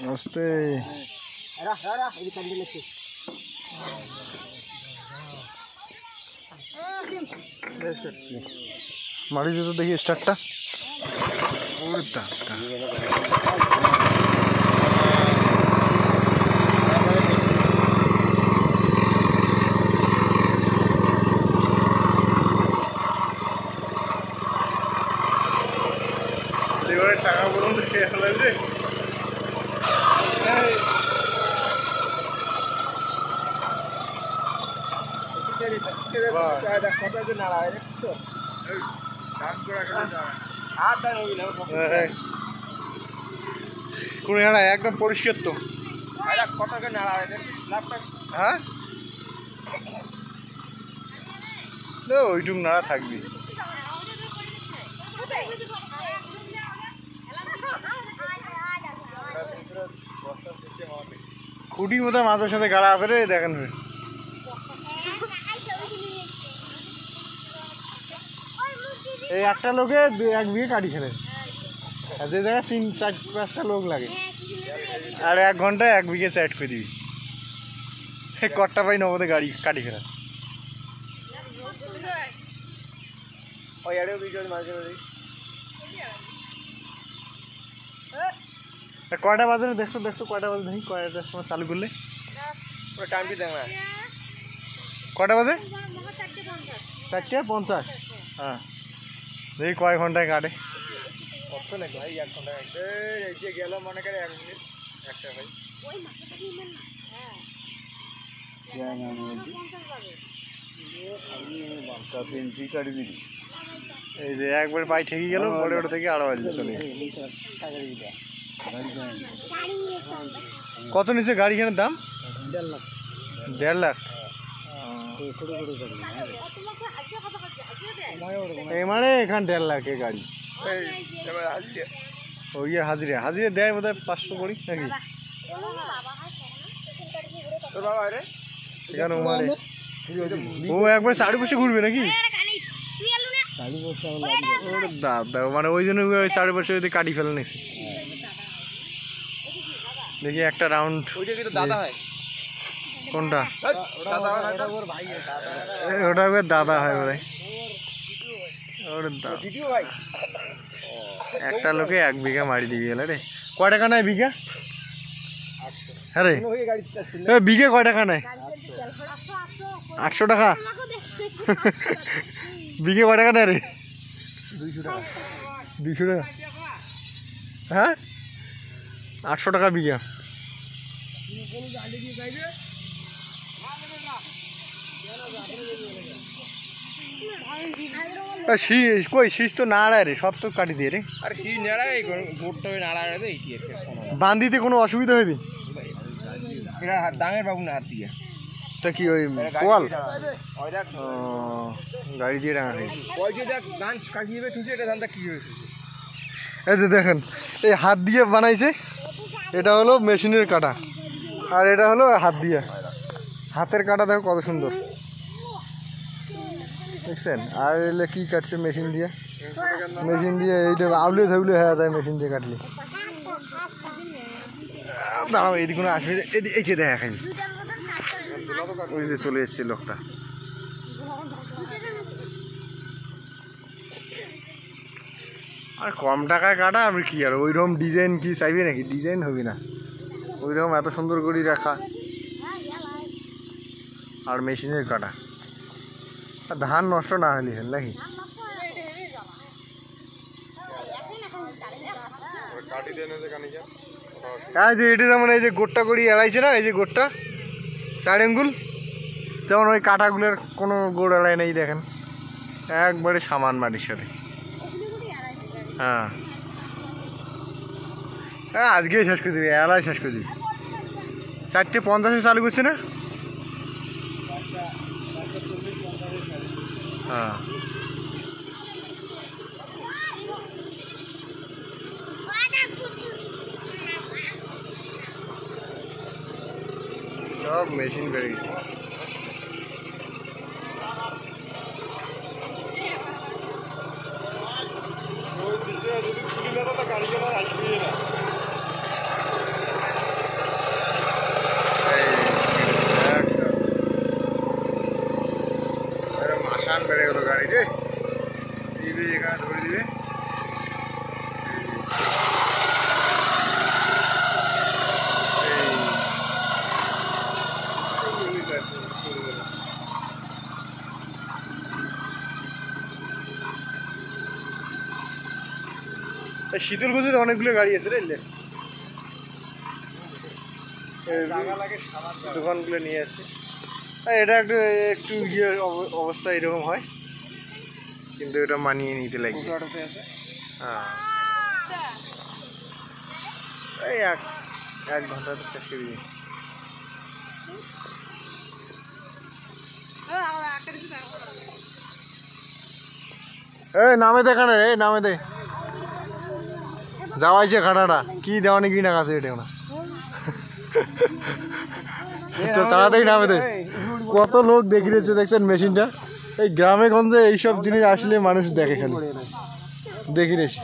নমস্তে। মারি দিত দেখি স্টারটা। টাকা বলুন রে একদম পরিষ্কার তো। হ্যাঁ ওইটুক নাড়া থাকবি। খুঁটির মতো মাছের সাথে গাড়া আছে রে, দেখেন এই একটা লোকে 1 বিঘে কাটি খেলে, আর যে জায়গায় 3-4-5টা লোক লাগে, আর 1 ঘন্টায় 1 বিঘে সেট করে দিবি। কট্টা পাই নগদে গাড়ি কাটি খেলা। কয়টা বাজে দেখছো কয়টা বাজে দেখি, কয়টার সময় চালু করলে টাইমটি দেখ না। কয়টা বাজে? 4:50। হ্যাঁ দেখি কয় ঘন্টায় কাটে। কত নাকি ভাই? 1 ঘন্টা গেল মনে করে 1 মিনিট একটা ভাই। এই যে একবার পাই ঠেকে গেল, পরে ওটা থেকে আরো বাজে চলে। কত নিচে গাড়িখানের দাম? 1.5 লাখ। মানে এখান 1.5 লাখে গাড়ি। ওই হাজিরা দেয় বোধ হয় 500 করি নাকি? ও একবার 4 বছর ঘুরবে নাকি? দাদা মানে ওই জন্য 4 বছর যদি কাটি ফেলে নিছি। দেখি একটা রাউন্ড। কোনটা? ওটা দাদা হয় বলে। একটা লোকে 1 বিঘা মারি দিবি গেলে রে। কয় টাকা নেয় বিঘা? হ্যাঁ রে বিঘে কয় টাকা নেয়? 800 টাকা। বিঘে কয় টাকা নেয় রে? 200 টাকা। 200 টাকা? হ্যাঁ 800 টাকা বিঘা। কই শীষ তো নাড়ায় রে, সব তো কাটি দিয়ে রে। আরে শীষ নাড়ায় বান্দিতে কোনো অসুবিধা হইবি? দামের বাবু না হাত দিয়ে তা কি ওই পোয়াল গাড়ি দিয়ে ডাঙা এই যে দেখেন এই হাত দিয়ে বানাইছে, এটা হলো মেশিনের কাটা, আর এটা হলো হাত দিয়ে। হাতের কাটা দেখো কত সুন্দর দেখছেন। আর এলে কি কাটছে মেশিন দিয়ে, এইটা আউলে ঝাউলে হয়ে যায় মেশিন দিয়ে কাটলে। দাঁড়াও এইদিকে আসবে, এই যে দেখা খাই ওই যে চলে এসছে লোকটা। আর কম টাকায় কাটা আমি কি আর ওইরকম ডিজাইন কি চাইবি নাকি? ডিজাইন হবি না ওইরকম এত সুন্দর করে রাখা। আর মেশিনের কাটা ধান নষ্ট না হলে হেন নাকি? হ্যাঁ যে এটা যেমন এই যে গোটটা করি এড়াইছে না, এই যে গোটটা 4 আঙ্গুল, যেমন ওই কাটাগুলোর কোনো গোড় এড়াই নেই দেখেন, একবারে সামান মাটির সাথে। হ্যাঁ হ্যাঁ আজকেই শেষ করে দিবি, এলাই শেষ করে দিবি। 4:50 চালু করছে না? হ্যাঁ সব মেশিন বেড়ে গেছে। ওই সিস্টেম যদি তুলি না তো গাড়ি কেনার আসবেই না। মাসান বেড়ে গেল গাড়ি রে, এখানে ধরে দিবে। শীতলকুচিতে অনেকগুলো গাড়ি আছে রে, দোকানগুলো নিয়ে আসছে। এটা একটু একটু ইয়ে অবস্থা এরকম হয়, কিন্তু এটা মানিয়ে নিতে লাগে। হ্যাঁ, এই এক ঘন্টা তো শেষ করে দিই। এই নামে দে খানে রে, নামে দে যাওয়াইছে খানাটা কি দেওয়ানি কি না কাছে এটা না তো তাড়াতাড়ি নামে দে। কত লোক দেখি রয়েছে দেখছেন মেশিনটা। এই গ্রামে গঞ্জে এইসব জিনিস আসলে মানুষ দেখে, খালি দেখি রেছি।